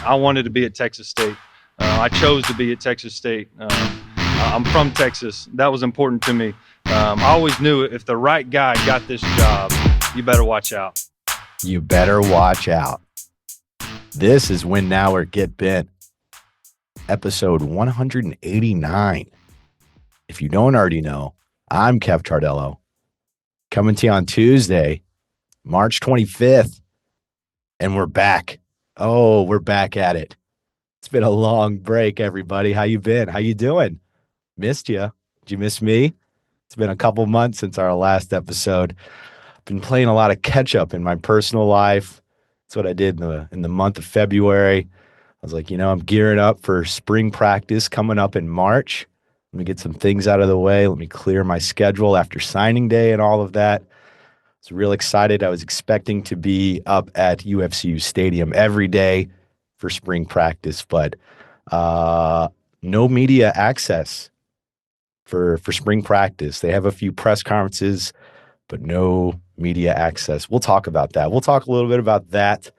I wanted to be at Texas State. I chose to be at Texas State. I'm from Texas. That was important to me. I always knew if the right guy got this job, you better watch out. You better watch out. This is Win Now or Get Bent, episode 189. If you don't already know, I'm Kev Tardello, coming to you on Tuesday, March 25th, and we're back. Oh, we're back at it. It's been a long break, everybody. How you been? How you doing? Missed you. Did you miss me? It's been a couple months since our last episode. I've been playing a lot of catch up in my personal life. That's what I did in the month of February. I was like, I'm gearing up for spring practice coming up in March. Let me get some things out of the way. Let me clear my schedule after signing day and all of that. I was real excited. I was expecting to be up at UFCU Stadium every day for spring practice, but no media access for spring practice. They have a few press conferences, but no media access. We'll talk about that. We'll talk a little bit about that.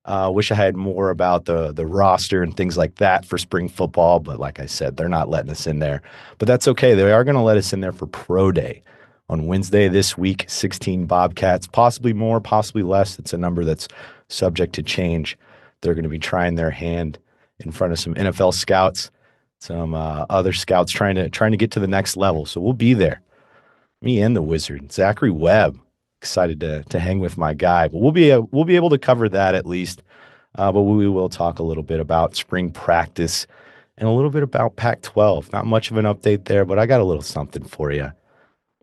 Wish I had more about the roster and things like that for spring football, but like I said, they're not letting us in there. But that's okay. They are going to let us in there for Pro Day on Wednesday this week. 16 Bobcats, possibly more, possibly less. It's a number that's subject to change. They're going to be trying their hand in front of some NFL scouts, some other scouts trying to get to the next level. So we'll be there. Me and the Wizard, Zachary Webb. Excited to hang with my guy, but we'll be able to cover that at least. But we will talk a little bit about spring practice and a little bit about Pac-12. Not much of an update there, but I got a little something for you.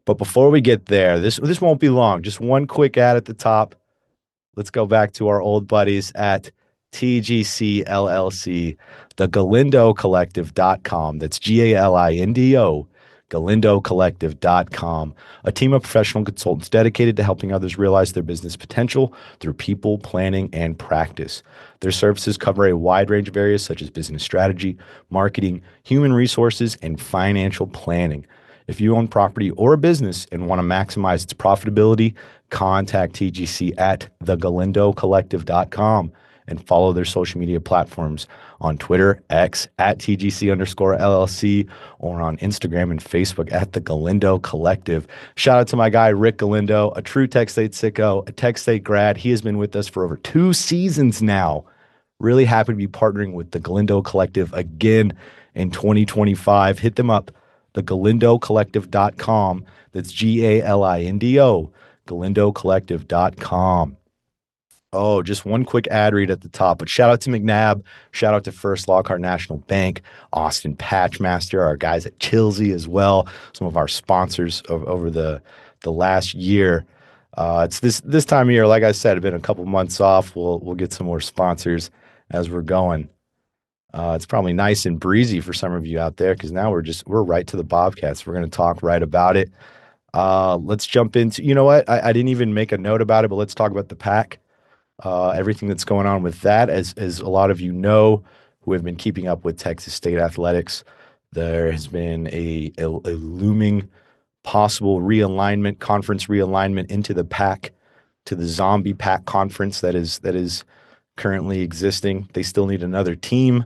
But before we get there, this won't be long. Just one quick ad at the top. Let's go back to our old buddies at TGC LLC, the GalindoCollective.com. That's GALINDO. GalindoCollective.com, a team of professional consultants dedicated to helping others realize their business potential through people, planning, and practice. Their services cover a wide range of areas such as business strategy, marketing, human resources, and financial planning. If you own property or a business and want to maximize its profitability, contact TGC at thegalindocollective.com and follow their social media platforms on Twitter, X, at TGC_LLC, or on Instagram and Facebook at the Galindo Collective. Shout out to my guy, Rick Galindo, a true Tech State sicko, a Tech State grad. He has been with us for over 2 seasons now. Really happy to be partnering with the Galindo Collective again in 2025. Hit them up, thegalindocollective.com. That's GALINDO, galindocollective.com. Oh, just one quick ad read at the top, but shout out to McNabb, shout out to First Lockhart National Bank, Austin Patchmaster, our guys at Chilsey as well, some of our sponsors over the last year. It's this time of year, like I said, it's been a couple months off. We'll get some more sponsors as we're going. It's probably nice and breezy for some of you out there because now we're right to the Bobcats. We're going to talk right about it. Let's jump into, you know what? I didn't even make a note about it, but let's talk about the Pac. Everything that's going on with that, as a lot of you know who have been keeping up with Texas State athletics, there has been a looming possible conference realignment into the Pac, to the zombie Pac conference that is currently existing. They still need another team.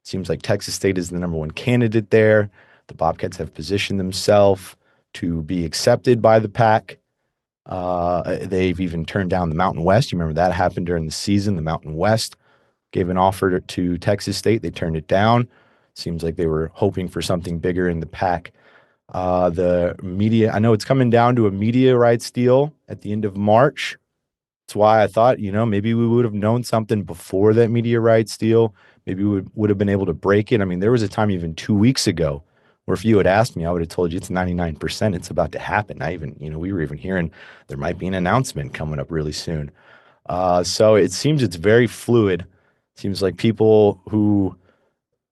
Seems like Texas State is the number one candidate there. The Bobcats have positioned themselves to be accepted by the Pac. They've even turned down the Mountain West. You remember that happened during the season. The Mountain West gave an offer to Texas State. They turned it down. Seems like they were hoping for something bigger in the Pac. The media, I know it's coming down to a media rights deal at the end of March. That's why I thought, maybe we would have known something before that media rights deal. Maybe we would have been able to break it. I mean, there was a time even 2 weeks ago where if you had asked me, I would have told you it's 99%. It's about to happen. We were even hearing there might be an announcement coming up really soon. So it seems it's very fluid. Seems like people who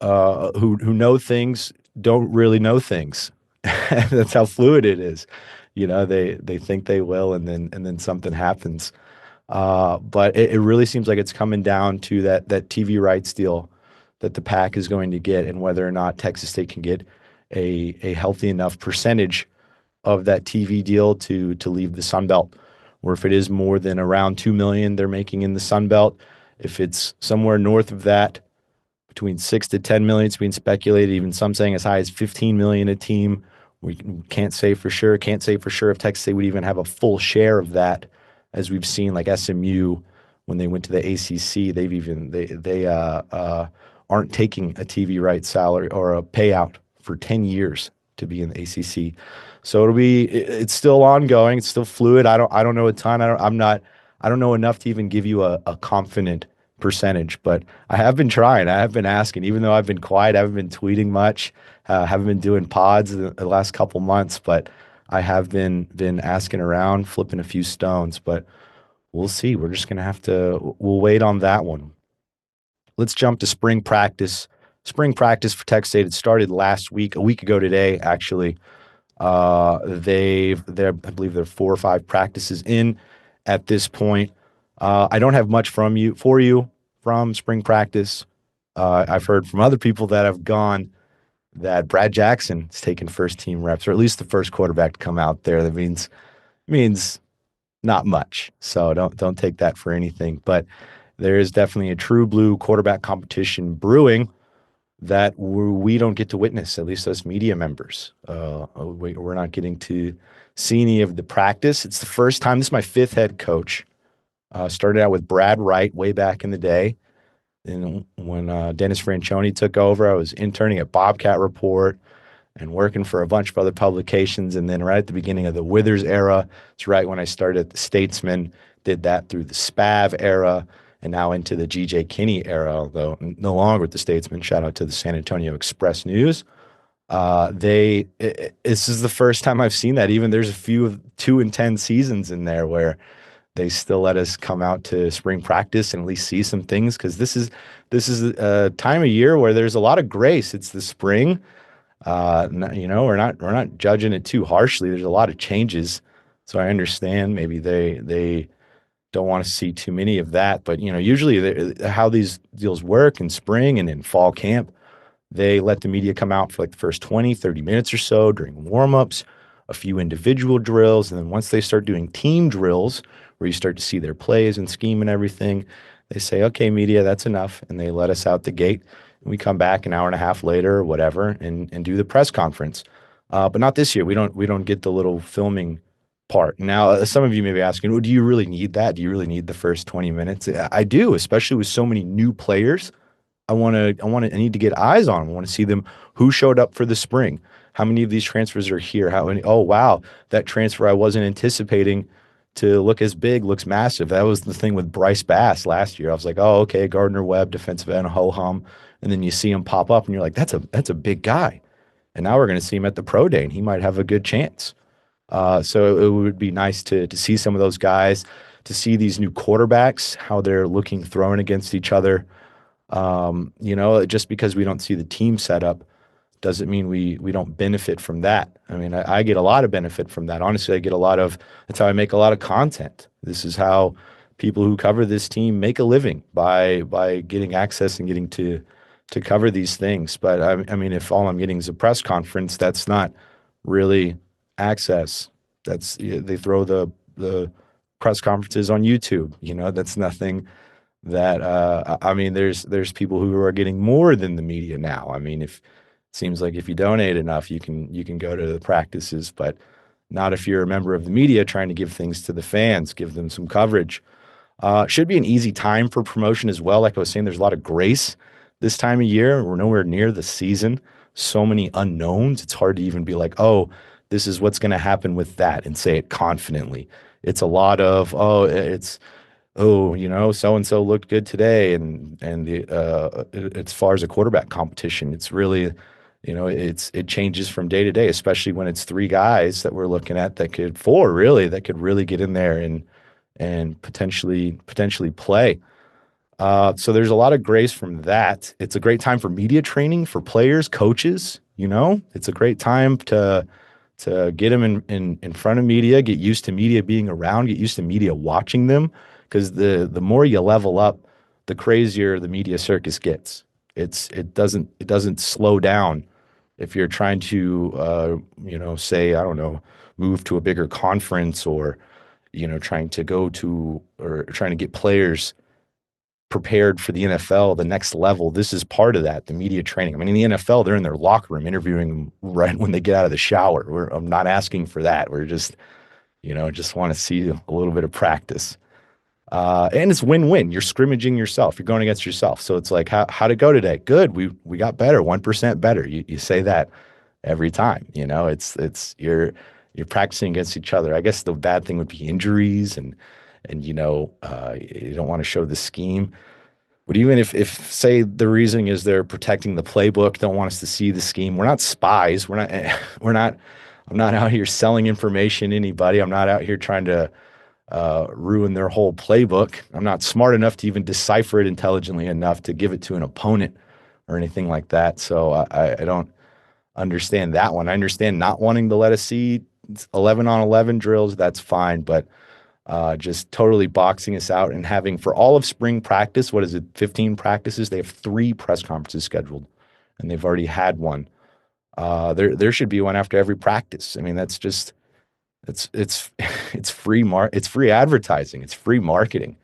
know things don't really know things. That's how fluid it is. They think they will, and then something happens. But it really seems like it's coming down to that TV rights deal that the Pac is going to get, and whether or not Texas State can get a healthy enough percentage of that TV deal to leave the Sun Belt, or if it is more than around $2 million they're making in the Sun Belt, If it's somewhere north of that, between 6 to 10 million, it's being speculated. Even some saying as high as 15 million a team. We can't say for sure. Can't say for sure if Texas State would even have a full share of that, as we've seen like SMU when they went to the ACC. They aren't taking a TV rights salary or a payout for 10 years to be in the ACC. So it's still ongoing. It's still fluid. I don't know a ton. I don't know enough to even give you a confident percentage, but I have been trying. I have been asking, even though I've been quiet. I haven't been tweeting much. Haven't been doing pods the last couple months, but I have been asking around, flipping a few stones. But we'll see. We're just gonna we'll wait on that one. Let's jump to spring practice. Spring practice for Texas State. It started last week, a week ago today, actually. I believe there are 4 or 5 practices in at this point. I don't have much for you from spring practice. I've heard from other people that have gone that Brad Jackson is taking first team reps, or at least the first quarterback to come out there. That means not much. So don't take that for anything. But there is definitely a true blue quarterback competition brewing that we don't get to witness, at least us media members. We're not getting to see any of the practice. It's the first time. This is my 5th head coach. Started out with Brad Wright way back in the day. And when Dennis Franchione took over, I was interning at Bobcat Report and working for a bunch of other publications. And then right at the beginning of the Withers era, it's right when I started at the Statesman, did that through the SPAV era, and now into the G.J. Kinney era, although no longer with the Statesman. Shout out to the San Antonio Express News. This is the first time I've seen that. Even there's a few of 2 and 10 seasons in there where they still let us come out to spring practice and at least see some things, because this is a time of year where there's a lot of grace. It's the spring. We're not judging it too harshly. There's a lot of changes, so I understand maybe they don't want to see too many of that. But usually how these deals work in spring and in fall camp, they let the media come out for like the first 20, 30 minutes or so during warmups, a few individual drills, and then once they start doing team drills, where you start to see their plays and scheme and everything, they say, okay, media, that's enough. And they let us out the gate. And we come back an hour and a half later or whatever and do the press conference. But not this year. We don't get the little filming part. Now, some of you may be asking, well, do you really need that? Do you really need the first 20 minutes? I do, especially with so many new players. I need to get eyes on them. I want to see them, who showed up for the spring. How many of these transfers are here? How many? Oh, wow, that transfer I wasn't anticipating to look as big looks massive. That was the thing with Bryce Bass last year. I was like, oh, okay, Gardner Webb, defensive end, ho-hum. And then you see him pop up and you're like, that's a big guy. And now we're going to see him at the pro day and he might have a good chance. So it would be nice to see some of those guys, to see these new quarterbacks, how they're looking thrown against each other. Just because we don't see the team set up doesn't mean we don't benefit from that. I mean, I get a lot of benefit from that. Honestly, that's how I make a lot of content. This is how people who cover this team make a living, by getting access and getting to cover these things. But I mean, if all I'm getting is a press conference, that's not really access. They throw the press conferences on YouTube. That's nothing that I mean, there's people who are getting more than the media now. I mean, seems like if you donate enough, you can go to the practices, but not if you're a member of the media trying to give things to the fans, give them some coverage. Should be an easy time for promotion as well. Like I was saying, there's a lot of grace this time of year. We're nowhere near the season. So many unknowns. It's hard to even be like, oh, this is what's going to happen with that and say it confidently. It's a lot of, so and so looked good today, and as far as a quarterback competition, it's really, it changes from day to day, especially when it's 3 guys that we're looking at that could 4 really that could really get in there and potentially play. So there's a lot of grace from that. It's a great time for media training for players, coaches. It's a great time to get them in front of media, get used to media being around, get used to media watching them. Because the more you level up, the crazier the media circus gets. It doesn't slow down if you're trying to say, I don't know, move to a bigger conference, or trying to get players prepared for the NFL, the next level. This is part of that, the media training. I mean, in the NFL, they're in their locker room interviewing them right when they get out of the shower. I'm not asking for that. We're just, just want to see a little bit of practice. And it's win-win. You're scrimmaging yourself. You're going against yourself. So it's like, how'd it go today? Good. We got better, 1% better. You say that every time. You're practicing against each other. I guess the bad thing would be injuries and you don't want to show the scheme. But even if say the reasoning is they're protecting the playbook, don't want us to see the scheme. We're not spies. We're not. I'm not out here selling information to anybody. I'm not out here trying to ruin their whole playbook. I'm not smart enough to even decipher it intelligently enough to give it to an opponent or anything like that. So I don't understand that one. I understand not wanting to let us see 11 on 11 drills. That's fine, but just totally boxing us out and having for all of spring practice, what is it, 15 practices? They have 3 press conferences scheduled, and they've already had one. There should be one after every practice. I mean, that's just it's it's free advertising. It's free marketing.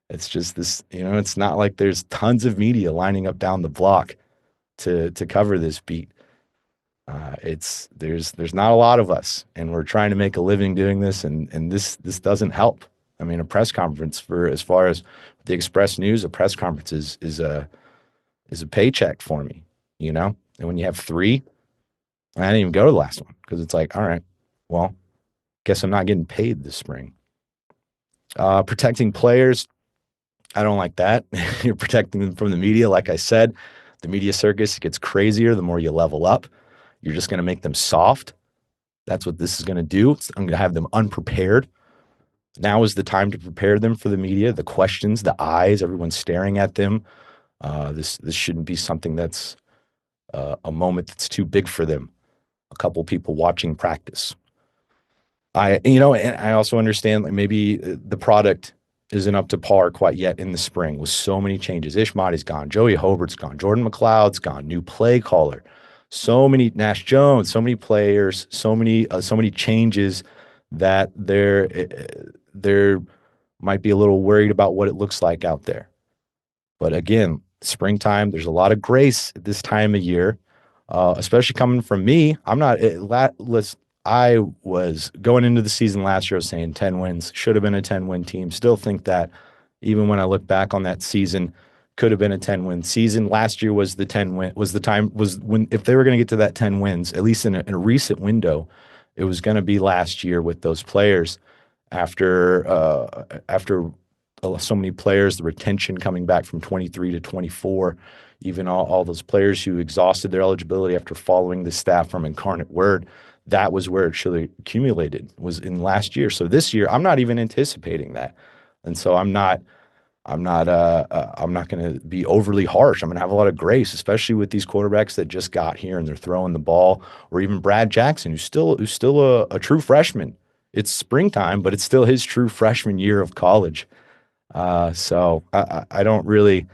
It's just this, it's not like there's tons of media lining up down the block to cover this beat. There's not a lot of us, and we're trying to make a living doing this, and this doesn't help. I mean, a press conference for as far as the Express News, a press conference is a paycheck for me, And when you have 3, I didn't even go to the last one because it's like, all right, well, guess I'm not getting paid this spring. Protecting players, I don't like that. You're protecting them from the media. Like I said, the media circus gets crazier the more you level up. You're just going to make them soft. That's what this is going to do. I'm going to have them unprepared. Now is the time to prepare them for the media, the questions, the eyes, everyone's staring at them. This shouldn't be something that's a moment that's too big for them. A couple people watching practice. And I also understand like maybe the product isn't up to par quite yet in the spring with so many changes. Ishmael's gone, Joey Hobart's gone, Jordan McLeod's gone, new play caller, so many Nash Jones, so many players, so many changes that they're might be a little worried about what it looks like out there. But again, springtime, there's a lot of grace at this time of year, especially coming from me. I was going into the season last year, I was saying 10 wins, should have been a 10-win team. Still think that even when I look back on that season, could have been a 10-win season. Last year was the 10-win, was when, if they were going to get to that 10 wins, at least in a recent window, it was going to be last year with those players after so many players, the retention coming back from 23 to 24, even all those players who exhausted their eligibility after following the staff from Incarnate Word. That was where it should have accumulated, was in last year. So this year, I'm not even anticipating that. And so I'm not going to be overly harsh. I'm going to have a lot of grace, especially with these quarterbacks that just got here and they're throwing the ball, or even Brad Jackson, who's still a true freshman. It's springtime, but it's still his true freshman year of college. So I don't really,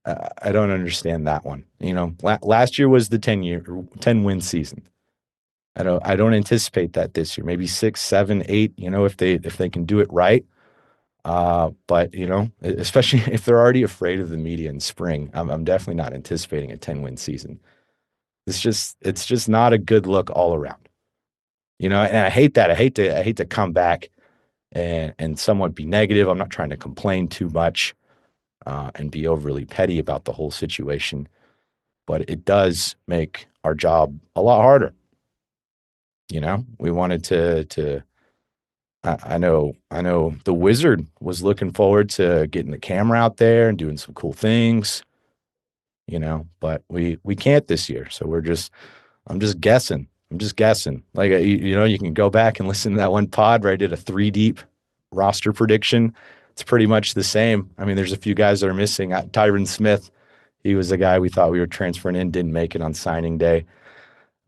I don't understand that one. Last year was the 10-win season. I don't anticipate that this year. Maybe 6, 7, 8. If they can do it right. But especially if they're already afraid of the media in spring, I'm definitely not anticipating a 10-win season. It's just not a good look all around. And I hate that. I hate to come back and somewhat be negative. I'm not trying to complain too much and be overly petty about the whole situation, but it does make our job a lot harder. We wanted to. I know the Wizard was looking forward to getting the camera out there and doing some cool things, but we can't this year. So I'm just guessing. Like, you can go back and listen to that one pod where I did a 3-deep roster prediction. It's pretty much the same. I mean, there's a few guys that are missing. Tyron Smith, he was the guy we thought we were transferring in, didn't make it on signing day.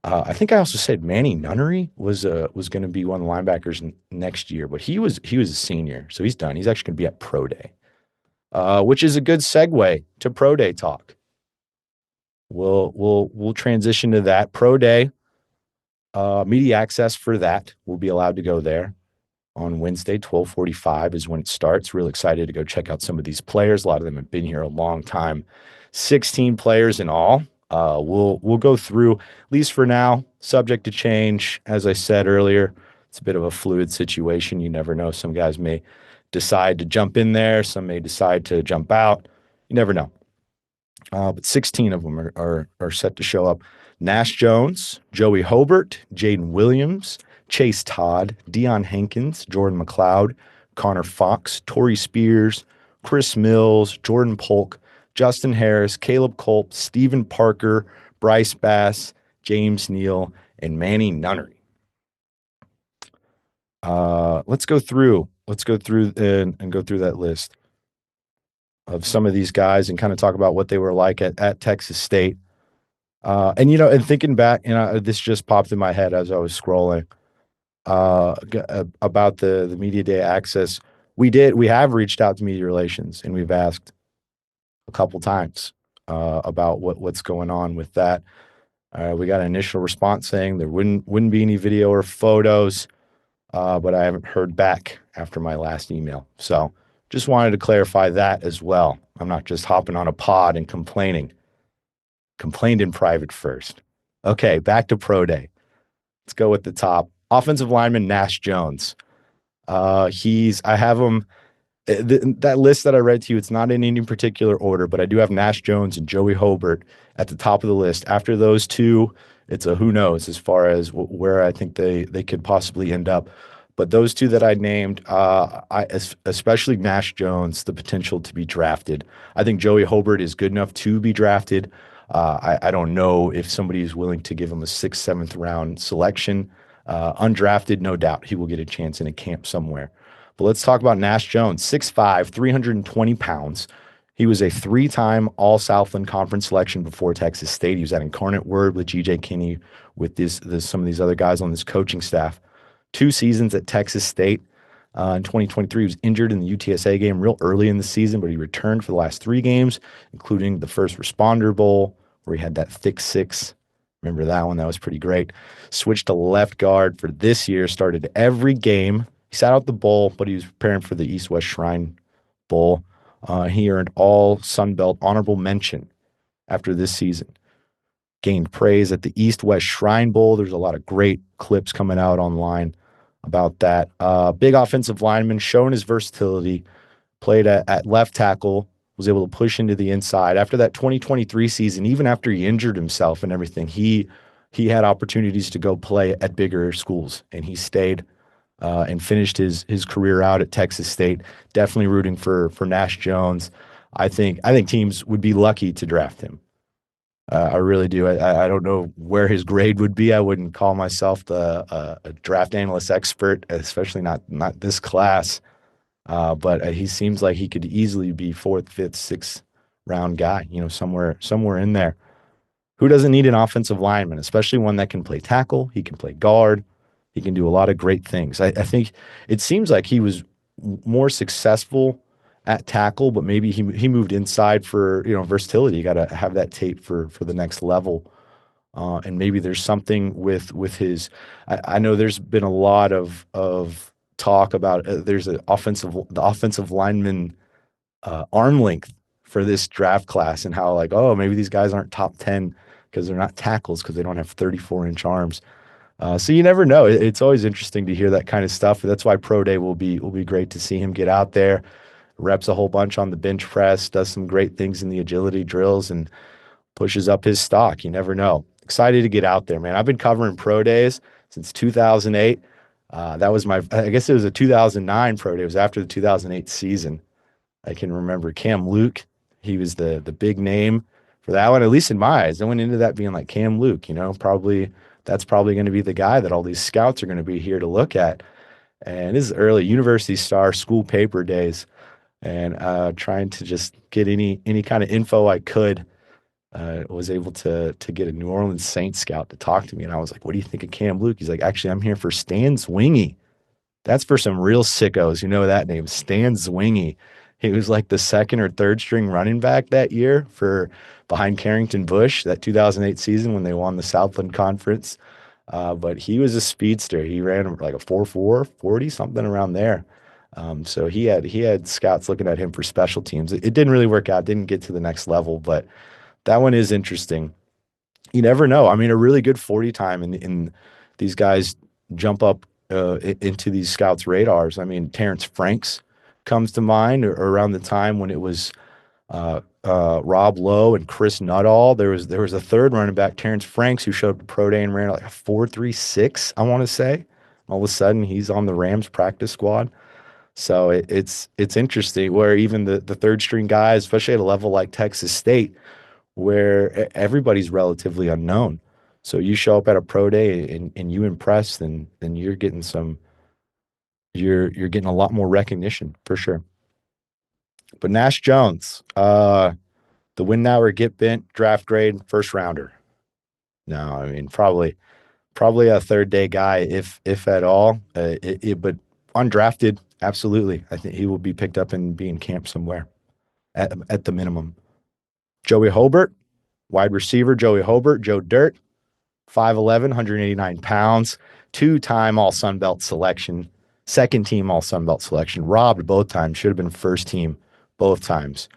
I think I also said Manny Nunnery was going to be one of the linebackers next year, but he was a senior, so he's done. He's actually going to be at Pro Day, which is a good segue to Pro Day talk. We'll transition to that Pro Day. Media access for that will be allowed to go there. on Wednesday. 12:45 is when it starts. Real excited to go check out some of these players. A lot of them have been here a long time. 16 players in all. We'll go through, at least for now, subject to change. As I said earlier, it's a bit of a fluid situation. You never know. Some guys may decide to jump in there. Some may decide to jump out. You never know. But 16 of them are set to show up. Nash Jones, Joey Hobart, Jaden Williams, Chase Todd, Deion Hankins, Jordan McLeod, Connor Fox, Torrey Spears, Chris Mills, Jordan Polk, Justin Harris, Caleb Culp, Stephen Parker, Bryce Bass, James Neal, and Manny Nunnery. Let's go through and go through that list of some of these guys and kind of talk about what they were like at Texas State. And thinking back, this just popped in my head as I was scrolling about the media day access. We have reached out to media relations and we've asked a couple times about what's going on with that. We got an initial response saying there wouldn't be any video or photos, but I haven't heard back after my last email. So just wanted to clarify that as well. I'm not just hopping on a pod and complaining. Complained in private first. Okay, back to pro day. Let's go with the top. Offensive lineman Nash Jones. I have him, that list that I read to you, it's not in any particular order, but I do have Nash Jones and Joey Hobart at the top of the list. After those two, it's a who knows as far as where I think they could possibly end up. But those two that I named, especially Nash Jones, the potential to be drafted. I think Joey Hobart is good enough to be drafted. I don't know if somebody is willing to give him a 6th, 7th round selection. Undrafted, no doubt he will get a chance in a camp somewhere. But let's talk about Nash Jones, 6'5", 320 pounds. He was a 3-time All-Southland Conference selection before Texas State. He was at Incarnate Word with G.J. Kinney, with some of these other guys on this coaching staff. 2 seasons at Texas State. In 2023, he was injured in the UTSA game real early in the season, but he returned for the last 3 games, including the First Responder Bowl, where he had that thick 6. Remember that one? That was pretty great. Switched to left guard for this year, started every game. He sat out the bowl, but he was preparing for the East-West Shrine Bowl. He earned all Sun Belt honorable mention after this season. Gained praise at the East-West Shrine Bowl. There's a lot of great clips coming out online about that. Big offensive lineman, showing his versatility, played at left tackle, was able to push into the inside. After that 2023 season, even after he injured himself and everything, he had opportunities to go play at bigger schools, and he stayed and finished his career out at Texas State. Definitely rooting for Nash Jones. I think teams would be lucky to draft him. I really do. I don't know where his grade would be. I wouldn't call myself a draft analyst expert, especially not this class. But he seems like he could easily be 4th, 5th, 6th round guy, somewhere in there. Who doesn't need an offensive lineman, especially one that can play tackle? He can play guard. He can do a lot of great things. I think it seems like he was more successful at tackle, but maybe he moved inside for versatility. You got to have that tape for the next level, and maybe there's something with his. I know there's been a lot of talk about there's the offensive lineman arm length for this draft class, and how maybe these guys aren't top 10 because they're not tackles because they don't have 34-inch arms. So you never know. It's always interesting to hear that kind of stuff. That's why Pro Day will be great to see him get out there, reps a whole bunch on the bench press, does some great things in the agility drills, and pushes up his stock. You never know. Excited to get out there, man. I've been covering Pro Days since 2008. That was I guess it was a 2009 Pro Day. It was after the 2008 season. I can remember Cam Luke. He was the big name for that one, at least in my eyes. I went into that being like Cam Luke, that's probably going to be the guy that all these scouts are going to be here to look at. And this is early University Star school paper days, and trying to just get any kind of info I could. Was able to get a New Orleans Saints scout to talk to me, and I was like, "What do you think of Cam Luke?" He's like, "Actually, I'm here for Stan Zwingy. That's for some real sickos. You know that name, Stan Zwingy. He was like the 2nd or 3rd string running back that year for behind Carrington Bush, that 2008 season when they won the Southland Conference. But he was a speedster. He ran like a 4.4, 40, something around there. So he had scouts looking at him for special teams. It didn't really work out, didn't get to the next level, but that one is interesting. You never know. I mean, a really good 40 time and these guys jump up into these scouts' radars. I mean, Terrence Franks comes to mind around the time when it was Rob Lowe and Chris Nuttall. There was a third running back, Terrence Franks, who showed up to pro day and ran like a 4.36, I want to say. All of a sudden, he's on the Rams practice squad. So it's interesting where even the third string guys, especially at a level like Texas State, where everybody's relatively unknown. So you show up at a pro day and you impress, then you're getting a lot more recognition for sure. But Nash Jones, the win now or get bent draft grade first rounder. No, I mean probably a third day guy if at all. But undrafted, absolutely. I think he will be picked up and be in camp somewhere at the minimum. Joey Hobart, wide receiver. Joey Hobart, Joe Dirt, 5'11", 189 pounds, two-time All Sun Belt selection, second team All Sun Belt selection, robbed both times, should have been first team both times.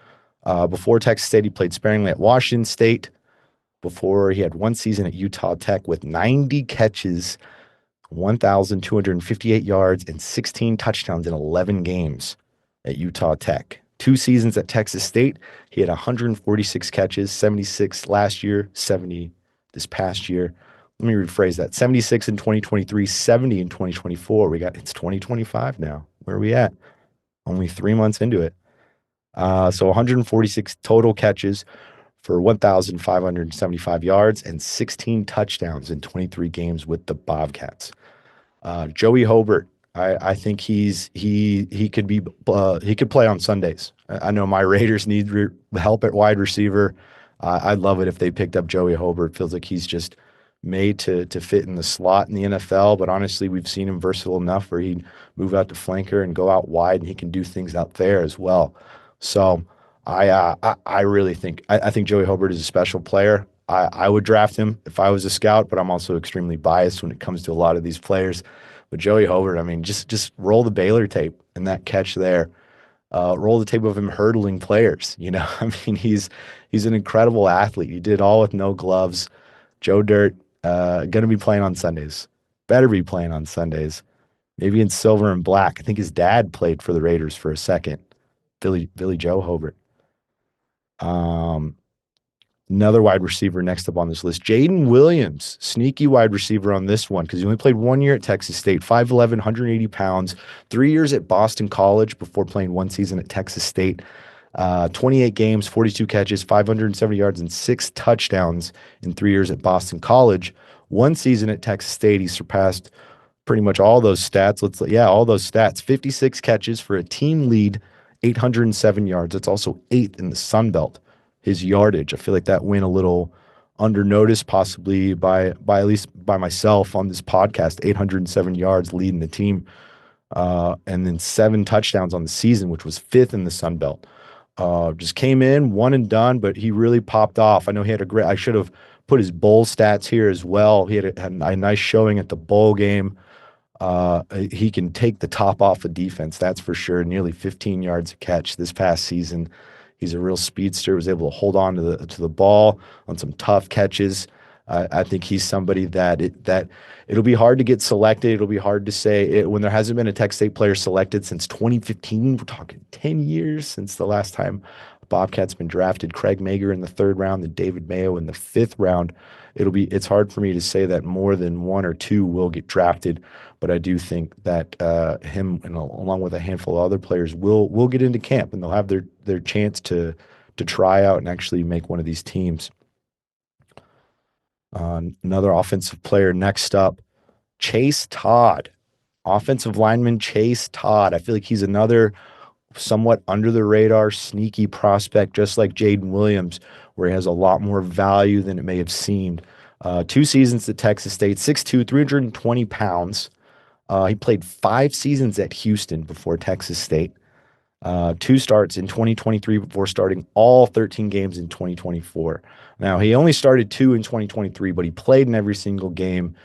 Before Texas State, he played sparingly at Washington State. Before, he had one season at Utah Tech with 90 catches, 1,258 yards, and 16 touchdowns in 11 games at Utah Tech. 2 seasons at Texas State, he had 146 catches, 76 last year, 70 this past year. Let me rephrase that. 76 in 2023, 70 in 2024. It's 2025 now. Where are we at? Only 3 months into it. So 146 total catches for 1,575 yards and 16 touchdowns in 23 games with the Bobcats. Joey Hobart, I think he could play on Sundays. I know my Raiders need help at wide receiver. I'd love it if they picked up Joey Hobart. Feels like he's just made to fit in the slot in the NFL. But honestly, we've seen him versatile enough where he'd move out to flanker and go out wide, and he can do things out there as well. So I really think I think Joey Hobart is a special player. I would draft him if I was a scout, but I'm also extremely biased when it comes to a lot of these players. But Joey Hobart, I mean, just roll the Baylor tape and that catch there. Roll the tape of him hurdling players. I mean, he's an incredible athlete. He did all with no gloves. Joe Dirt, gonna be playing on Sundays. Better be playing on Sundays. Maybe in silver and black. I think his dad played for the Raiders for a second. Billy Joe Hobart. Another wide receiver next up on this list, Jaden Williams, sneaky wide receiver on this one because he only played 1 year at Texas State, 5'11", 180 pounds, 3 years at Boston College before playing 1 season at Texas State. 28 games, 42 catches, 570 yards, and 6 touchdowns in 3 years at Boston College. 1 season at Texas State, he surpassed pretty much all those stats. All those stats. 56 catches for a team lead, 807 yards. That's also 8th in the Sun Belt. His yardage, I feel like that went a little under notice, possibly by at least by myself on this podcast. 807 yards leading the team, and then 7 touchdowns on the season, which was 5th in the Sun Belt. Just came in, one and done, but he really popped off. I know he had I should have put his bowl stats here as well. He had a nice showing at the bowl game. He can take the top off of defense, that's for sure. Nearly 15 yards a catch this past season. He's a real speedster. Was able to hold on to the ball on some tough catches. I think he's somebody that it'll be hard to get selected. It'll be hard to say when there hasn't been a Texas State player selected since 2015. We're talking 10 years since the last time a Bobcat's been drafted. Craig Mager in the 3rd round, then David Mayo in the 5th round. It's hard for me to say that more than 1 or 2 will get drafted, but I do think that him and along with a handful of other players will get into camp and they'll have their chance to try out and actually make one of these teams. Another offensive player next up, Chase Todd, offensive lineman Chase Todd. I feel like he's another somewhat under the radar, sneaky prospect, just like Jaden Williams, where he has a lot more value than it may have seemed. 2 seasons at Texas State, 6'2", 320 pounds. He played 5 seasons at Houston before Texas State. 2 starts in 2023 before starting all 13 games in 2024. Now, he only started 2 in 2023, but he played in every single game.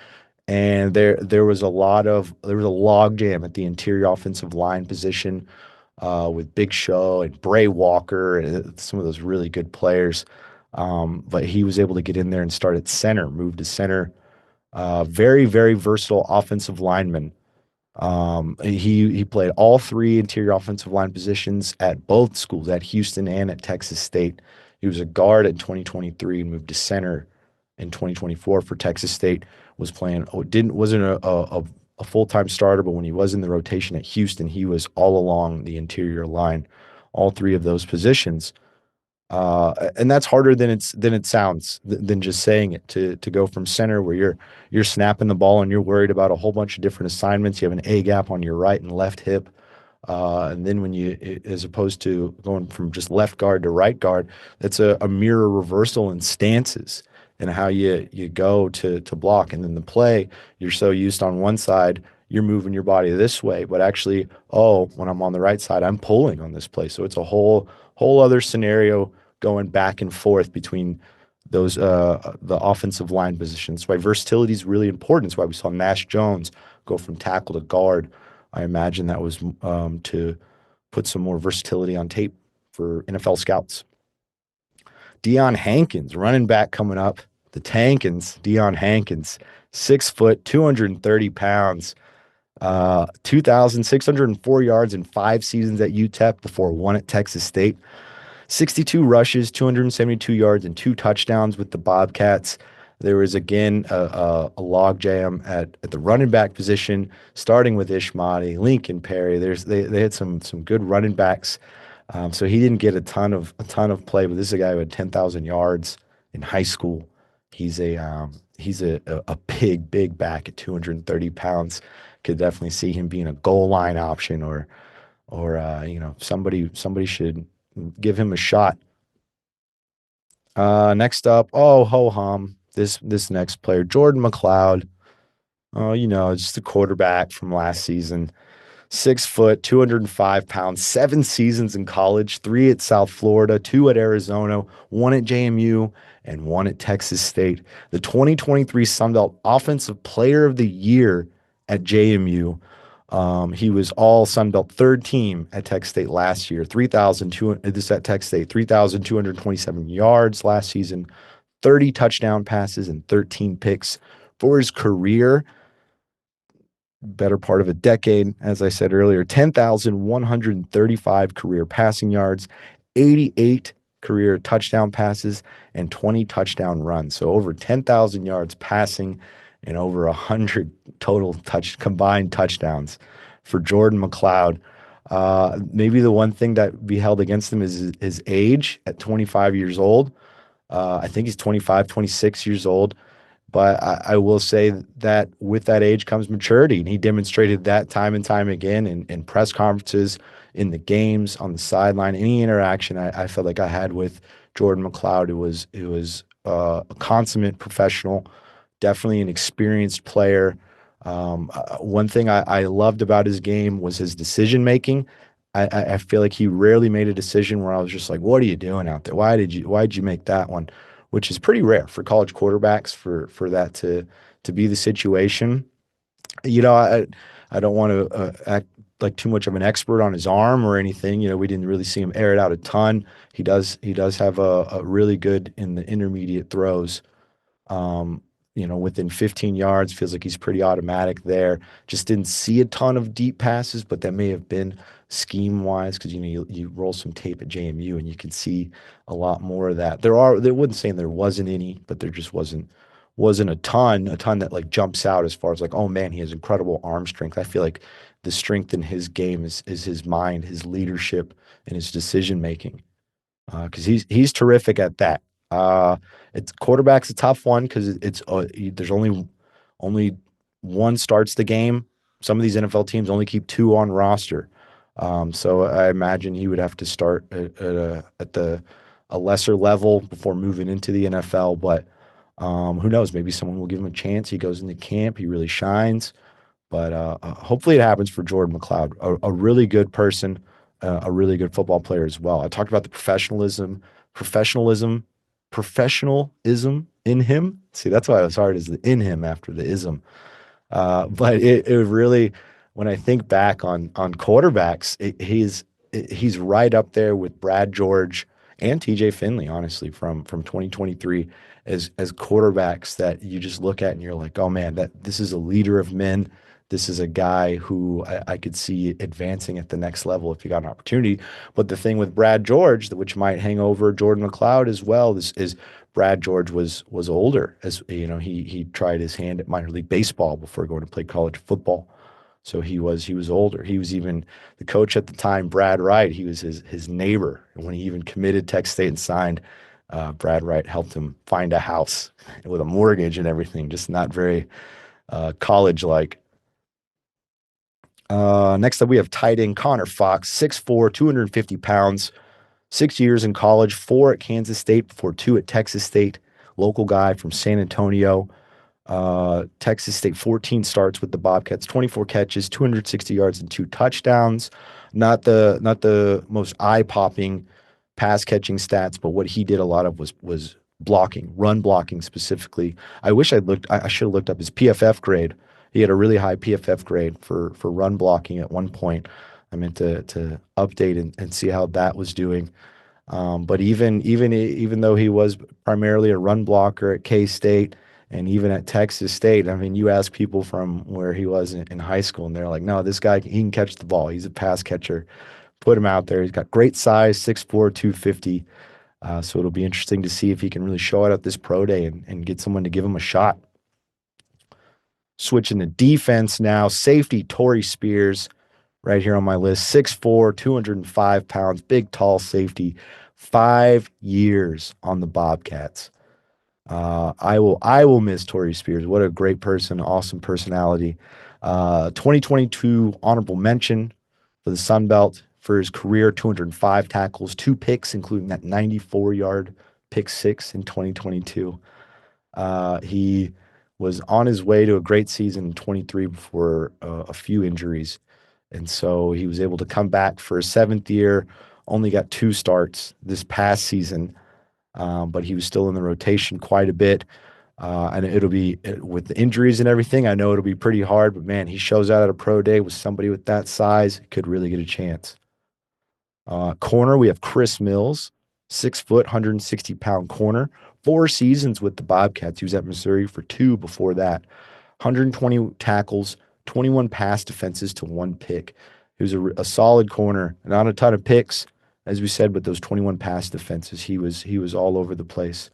and there was a log jam at the interior offensive line position with Big Show and Bray Walker and some of those really good players. But he was able to get in there and start at center, move to center. Very, very versatile offensive lineman. He played all three interior offensive line positions at both schools, at Houston and at Texas State. He was a guard in 2023 and moved to center in 2024 for Texas State. Was playing, wasn't a full-time starter, but when he was in the rotation at Houston, he was all along the interior line, all three of those positions. And that's harder than it sounds than just saying it to go from center where you're snapping the ball and you're worried about a whole bunch of different assignments. You have an A gap on your right and left hip. And then as opposed to going from just left guard to right guard, that's a mirror reversal in stances and how you go to block. And then the play, you're so used on one side, you're moving your body this way, but actually, when I'm on the right side, I'm pulling on this play. So it's a whole other scenario going back and forth between those the offensive line positions. That's why versatility is really important. That's why we saw Nash Jones go from tackle to guard. I imagine that was to put some more versatility on tape for NFL scouts. Deion Hankins, running back coming up. The Tankins, Deion Hankins, 6 foot, 230 pounds, 2,604 yards in 5 seasons at UTEP before 1 at Texas State. 62 rushes, 272 yards, and 2 touchdowns with the Bobcats. There was again a log jam at the running back position, starting with Ishmati, Lincoln Perry. They had some good running backs, so he didn't get a ton of play. But this is a guy who had 10,000 yards in high school. He's a big back at 230 pounds. Could definitely see him being a goal line option or somebody should give him a shot. Next up, ho hum. This next player, Jordan McLeod. Just a quarterback from last season. 6 foot, 205 pounds, 7 seasons in college, 3 at South Florida, 2 at Arizona, 1 at JMU, and 1 at Texas State. The 2023 Sun Belt Offensive Player of the Year at JMU. He was all Sun Belt third team at Texas State last year. 3,227 yards last season, 30 touchdown passes and 13 picks for his career. Better part of a decade, as I said earlier, 10,135 career passing yards, 88 career touchdown passes, and 20 touchdown runs. So over 10,000 yards passing and over 100 total combined touchdowns for Jordan McLeod. Maybe the one thing that be held against him is his age at 25 years old. I think he's 25, 26 years old. But I will say that with that age comes maturity, and he demonstrated that time and time again in press conferences, in the games, on the sideline, any interaction I felt like I had with Jordan McLeod. It was a consummate professional, definitely an experienced player. One thing I loved about his game was his decision making. I feel like he rarely made a decision where I was just like, "What are you doing out there? Why'd you make that one?" Which is pretty rare for college quarterbacks for that to be the situation. I don't want to act like too much of an expert on his arm or anything. We didn't really see him air it out a ton. He does have a really good in the intermediate throws. Within 15 yards, feels like he's pretty automatic there. Just didn't see a ton of deep passes, but that may have been scheme wise because you roll some tape at JMU and you can see a lot more of that. There wouldn't say there wasn't any, but there just wasn't a ton that like jumps out as far as like, oh man, he has incredible arm strength. I feel like the strength in his game is his mind, his leadership, and his decision making. Because he's terrific at that. It's quarterback's a tough one because there's only one starts the game. Some of these NFL teams only keep 2 on roster. So I imagine he would have to start at a lesser level before moving into the NFL. But who knows? Maybe someone will give him a chance. He goes into camp. He really shines. But hopefully it happens for Jordan McLeod, a really good person, a really good football player as well. I talked about the professionalism in him. See, that's why it was hard, is the in him after the ism. But it really, when I think back on quarterbacks, he's right up there with Brad George and TJ Finley, honestly, from 2023 as quarterbacks that you just look at and you're like, oh man, that this is a leader of men. This is a guy who I could see advancing at the next level if he got an opportunity. But the thing with Brad George, which might hang over Jordan McLeod as well, is Brad George was older. As you know, he tried his hand at minor league baseball before going to play college football. So he was older. He was even the coach at the time, Brad Wright. He was his neighbor. And when he even committed Texas State and signed, Brad Wright helped him find a house with a mortgage and everything. Just not very college like. Next up, we have tight end Connor Fox, 6'4", 250 pounds, 6 years in college, 4 at Kansas State before 2 at Texas State. Local guy from San Antonio. Texas State, 14 starts with the Bobcats, 24 catches, 260 yards, and 2 touchdowns. Not the most eye-popping pass catching stats, but what he did a lot of was blocking, run blocking specifically. I wish I should have looked up his PFF grade. He had a really high PFF grade for run blocking at one point. I meant to update and see how that was doing. But even though he was primarily a run blocker at K-State and even at Texas State, I mean, you ask people from where he was in high school, and they're like, no, this guy, he can catch the ball. He's a pass catcher. Put him out there. He's got great size, 6'4", 250. So it'll be interesting to see if he can really show it at this pro day and get someone to give him a shot. Switching to defense now, safety Torrey Spears, right here on my list, 6'4", 205 pounds, big, tall safety, 5 years on the Bobcats. I will miss Torrey Spears. What a great person, awesome personality. 2022 honorable mention for the Sun Belt for his career, 205 tackles, 2 picks, including that 94-yard pick 6 in 2022. He was on his way to a great season in 23 before a few injuries. And so he was able to come back for his 7th year, only got 2 starts this past season, but he was still in the rotation quite a bit. And it'll be, with the injuries and everything, I know it'll be pretty hard, but man, he shows out at a pro day with somebody with that size, could really get a chance. Corner, we have Chris Mills, 6 foot, 160-pound corner, 4 seasons with the Bobcats. He was at Missouri for 2 before that. 120 tackles, 21 pass defenses to 1 pick. He was a solid corner, not a ton of picks, as we said, but those 21 pass defenses, he was all over the place.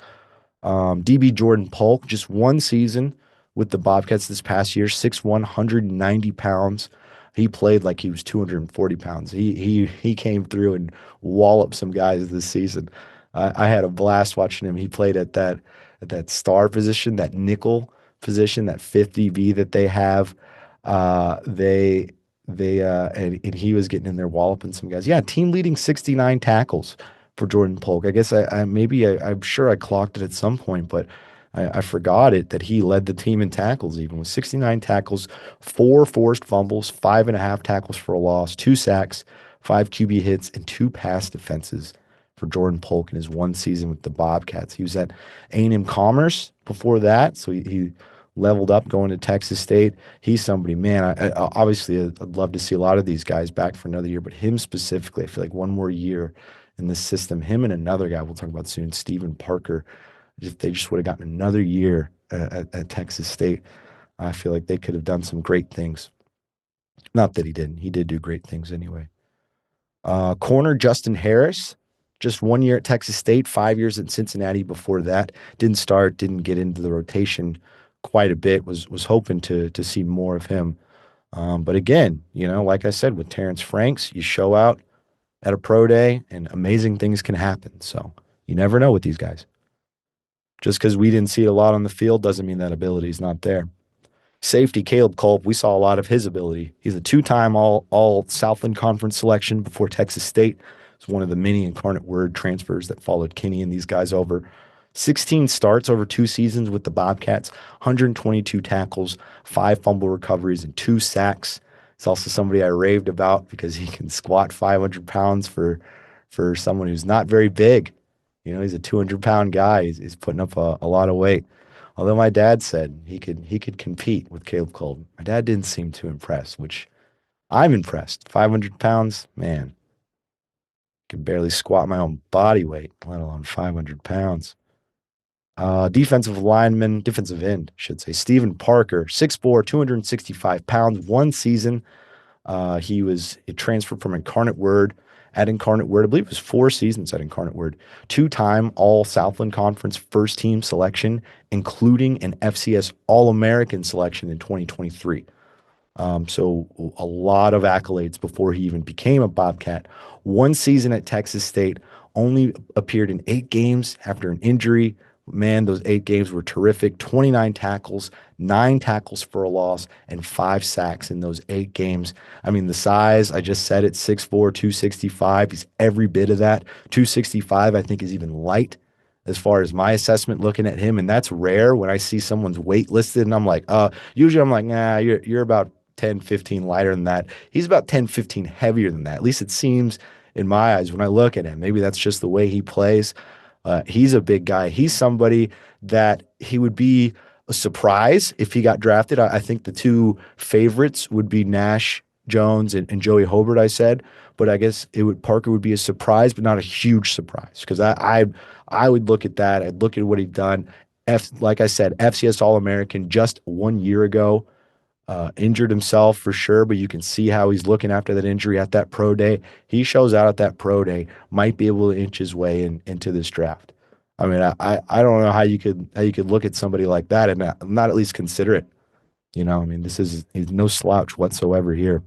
DB Jordan Polk, just 1 season with the Bobcats this past year, 6'1", 190 pounds. He played like he was 240 pounds. He came through and walloped some guys this season. I had a blast watching him. He played at that star position, that nickel position, that 50B that they have. And he was getting in there walloping some guys. Yeah, team leading 69 tackles for Jordan Polk. I guess I'm sure I clocked it at some point, but I forgot it that he led the team in tackles even with 69 tackles, 4 forced fumbles, 5.5 tackles for a loss, 2 sacks, 5 QB hits, and 2 pass defenses for Jordan Polk in his 1 season with the Bobcats. He was at A&M Commerce before that, so he leveled up going to Texas State. He's somebody, man, obviously I'd love to see a lot of these guys back for another year, but him specifically, I feel like one more year in this system, him and another guy we'll talk about soon, Stephen Parker, if they just would have gotten another year at Texas State, I feel like they could have done some great things. Not that he didn't. He did do great things anyway. Corner Justin Harris, just 1 year at Texas State, 5 years at Cincinnati before that. Didn't start, didn't get into the rotation quite a bit. Was hoping to see more of him. But again, like I said, with Terrence Franks, you show out at a pro day and amazing things can happen. So you never know with these guys. Just because we didn't see it a lot on the field doesn't mean that ability is not there. Safety Caleb Culp, we saw a lot of his ability. He's a 2-time all Southland Conference selection before Texas State. It's one of the many Incarnate Word transfers that followed Kenny and these guys over. 16 starts over 2 seasons with the Bobcats, 122 tackles, 5 fumble recoveries, and 2 sacks. It's also somebody I raved about because he can squat 500 pounds for someone who's not very big. He's a 200-pound guy. He's putting up a lot of weight. Although my dad said he could compete with Caleb Colton. My dad didn't seem too impressed, which I'm impressed. 500 pounds, man, can barely squat my own body weight, let alone 500 pounds. Defensive end, should say. Stephen Parker, 6'4", 265 pounds, one season. He transferred from Incarnate Word at Incarnate Word. I believe it was 4 seasons at Incarnate Word. Two-time All Southland Conference first team selection, including an FCS All-American selection in 2023. So a lot of accolades before he even became a Bobcat. One season at Texas State, only appeared in 8 games after an injury. Man, those 8 games were terrific. 29 tackles, 9 tackles for a loss, and 5 sacks in those 8 games. I mean, the size, I just said it, 6'4", 265. He's every bit of that. 265, I think, is even light as far as my assessment looking at him. And that's rare when I see someone's weight listed and I'm like, usually I'm like, nah, you're about 10, 15 lighter than that. He's about 10, 15 heavier than that. At least it seems in my eyes when I look at him. Maybe that's just the way he plays. He's a big guy. He's somebody that he would be a surprise if he got drafted. I think the two favorites would be Nash Jones and Joey Hobart, I said. But I guess Parker would be a surprise, but not a huge surprise. Because I would look at that. I'd look at what he'd done. Like I said, FCS All-American just 1 year ago. Injured himself for sure, but you can see how he's looking after that injury at that pro day. He shows out at that pro day, might be able to inch his way into this draft. I mean, I don't know how you could look at somebody like that and not at least consider it. I mean, he's no slouch whatsoever here.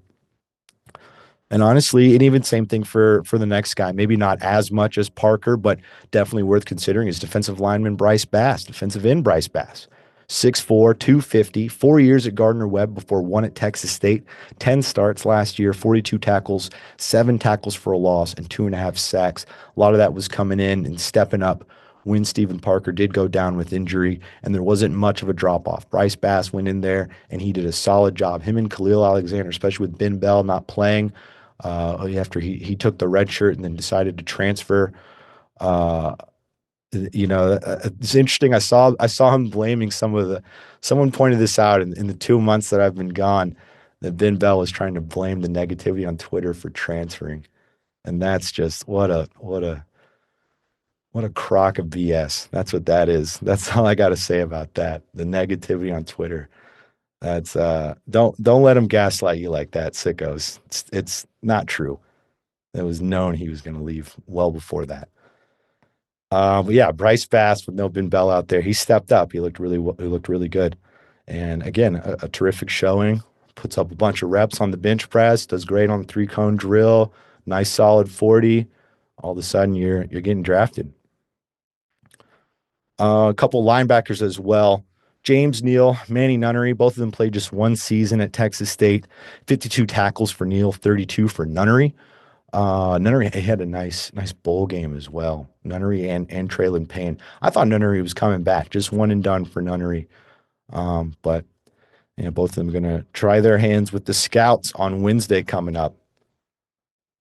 And honestly, and even same thing for the next guy, maybe not as much as Parker, but definitely worth considering is defensive lineman Bryce Bass, defensive end Bryce Bass. 6'4", 250, 4 years at Gardner-Webb before 1 at Texas State, 10 starts last year, 42 tackles, 7 tackles for a loss, and 2.5 sacks. A lot of that was coming in and stepping up when Stephen Parker did go down with injury, and there wasn't much of a drop-off. Bryce Bass went in there, and he did a solid job. Him and Khalil Alexander, especially with Ben Bell not playing, after he took the red shirt and then decided to transfer. It's interesting. I saw him blaming someone pointed this out in the 2 months that I've been gone, that Ben Bell was trying to blame the negativity on Twitter for transferring. And that's just what a crock of BS. That's what that is. That's all I got to say about that. The negativity on Twitter. That's don't let him gaslight you like that, sickos. It's not true. It was known he was going to leave well before that. But yeah, Bryce Bass with no Ben Bell out there, he stepped up. He looked really good. And again, a terrific showing. Puts up a bunch of reps on the bench press. Does great on the 3-cone drill. Nice solid 40. All of a sudden, you're getting drafted. A couple linebackers as well. James Neal, Manny Nunnery, both of them played just 1 season at Texas State. 52 tackles for Neal, 32 for Nunnery. Nunnery had a nice bowl game as well. Nunnery and Traylon Payne. I thought Nunnery was coming back, just one and done for Nunnery. But both of them are going to try their hands with the scouts on Wednesday coming up.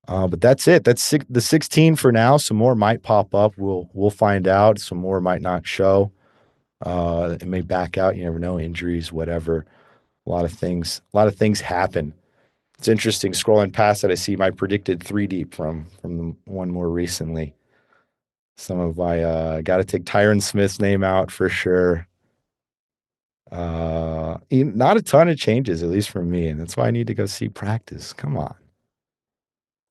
But that's it. That's the 16 for now. Some more might pop up. We'll find out. Some more might not show. It may back out. You never know. Injuries, whatever. A lot of things happen. It's interesting scrolling past that. I see my predicted 3 deep from the one more recently. Some of my got to take Tyron Smith's name out for sure. Not a ton of changes, at least for me, and that's why I need to go see practice. Come on,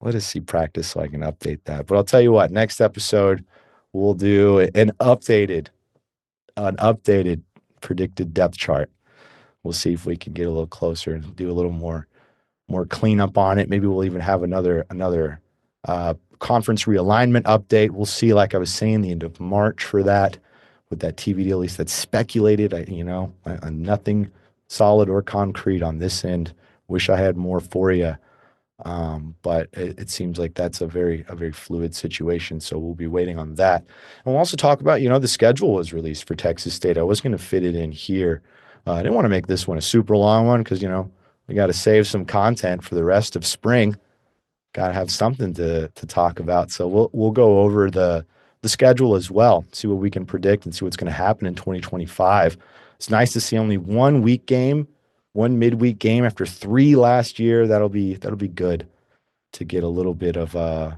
let us see practice so I can update that. But I'll tell you what, next episode we'll do an updated predicted depth chart. We'll see if we can get a little closer and do a little more cleanup on it. Maybe we'll even have another conference realignment update. We'll see, like I was saying, the end of March for that, with that TV deal. At least that's speculated. Nothing solid or concrete on this end. Wish I had more for you. But it seems like that's a very fluid situation. So we'll be waiting on that. And we'll also talk about, the schedule was released for Texas State. I was going to fit it in here. I didn't want to make this one a super long one because, we got to save some content for the rest of spring. Got to have something to talk about. So we'll go over the the schedule as well, see what we can predict and see what's going to happen in 2025. It's nice to see only one midweek game after 3 last year. That'll be good to get a little bit of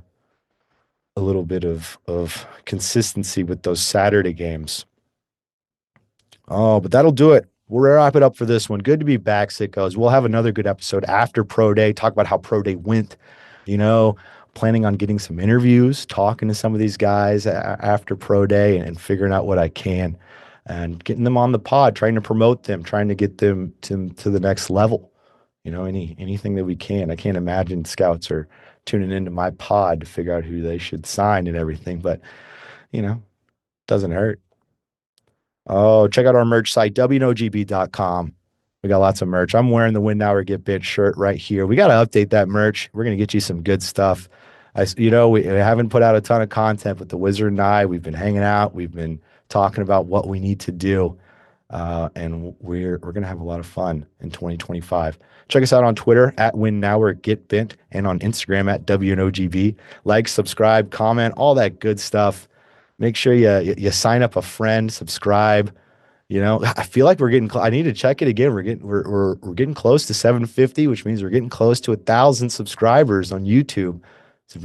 consistency with those Saturday games. Oh, but that'll do it. We'll wrap it up for this one. Good to be back, sickos. We'll have another good episode after Pro Day. Talk about how Pro Day went. Planning on getting some interviews, talking to some of these guys after Pro Day and figuring out what I can and getting them on the pod, trying to promote them, trying to get them to the next level. Anything that we can. I can't imagine scouts are tuning into my pod to figure out who they should sign and everything, but doesn't hurt. Oh, check out our merch site, WNOGB.com. We got lots of merch. I'm wearing the Win Now or Get Bit shirt right here. We got to update that merch. We're going to get you some good stuff. We haven't put out a ton of content, but the Wizard and I, we've been hanging out. We've been talking about what we need to do. And we're going to have a lot of fun in 2025. Check us out on Twitter at Win Now or Get Bent and on Instagram at WNOGB. Like, subscribe, comment, all that good stuff. Make sure you sign up a friend, subscribe. I feel like we're getting. I need to check it again. We're getting close to 750, which means we're getting close to 1,000 subscribers on YouTube. So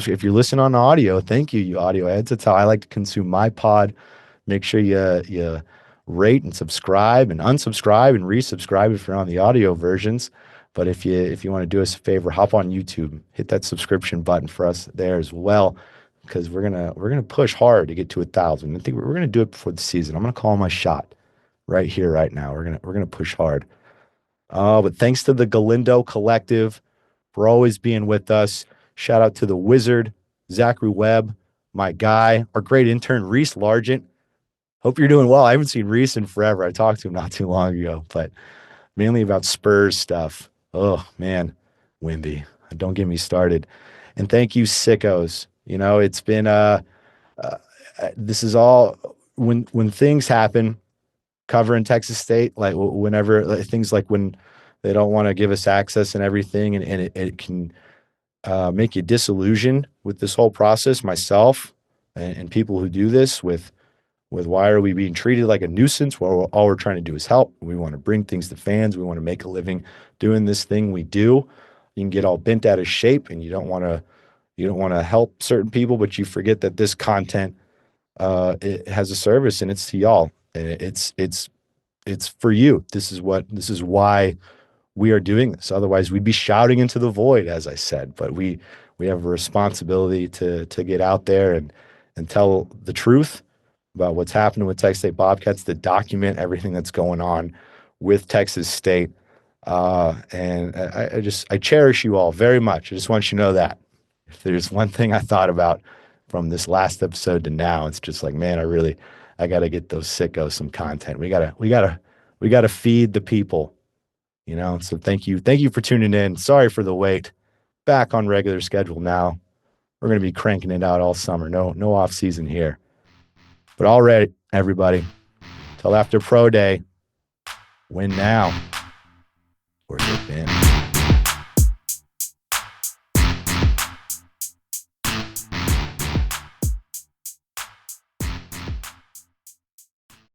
if you're listening on audio, thank you, you audio heads. That's how I like to consume my pod. Make sure you rate and subscribe and unsubscribe and resubscribe if you're on the audio versions. But if you want to do us a favor, hop on YouTube, hit that subscription button for us there as well, because we're gonna push hard to get to 1,000. I think we're gonna do it before the season. I'm gonna call my shot right here, right now. We're gonna push hard. But thanks to the Galindo Collective for always being with us. Shout out to the Wizard, Zachary Webb, my guy, our great intern Reese Largent. Hope you're doing well. I haven't seen Reese in forever. I talked to him not too long ago, but mainly about Spurs stuff. Oh man, Wimby, don't get me started. And thank you, sickos. It's been this is all when things happen covering Texas State, like whenever things like when they don't want to give us access and everything, and it can make you disillusioned with this whole process, myself and people who do this with why are we being treated like a nuisance? Well, all we're trying to do is help. We want to bring things to fans. We want to make a living doing this thing we do. You can get all bent out of shape and you don't want to help certain people, but you forget that this content it has a service and it's to y'all. And it's for you. This is why we are doing this. Otherwise we'd be shouting into the void, as I said, but we have a responsibility to get out there and tell the truth about what's happening with Texas State Bobcats, to document everything that's going on with Texas State. And I cherish you all very much. I just want you to know that if there's one thing I thought about from this last episode to now, it's just like, man, I got to get those sickos some content. We gotta feed the people, So thank you for tuning in. Sorry for the wait. Back on regular schedule now. We're going to be cranking it out all summer. No off season here. But all right, everybody, till after Pro Day, Win now or get bent.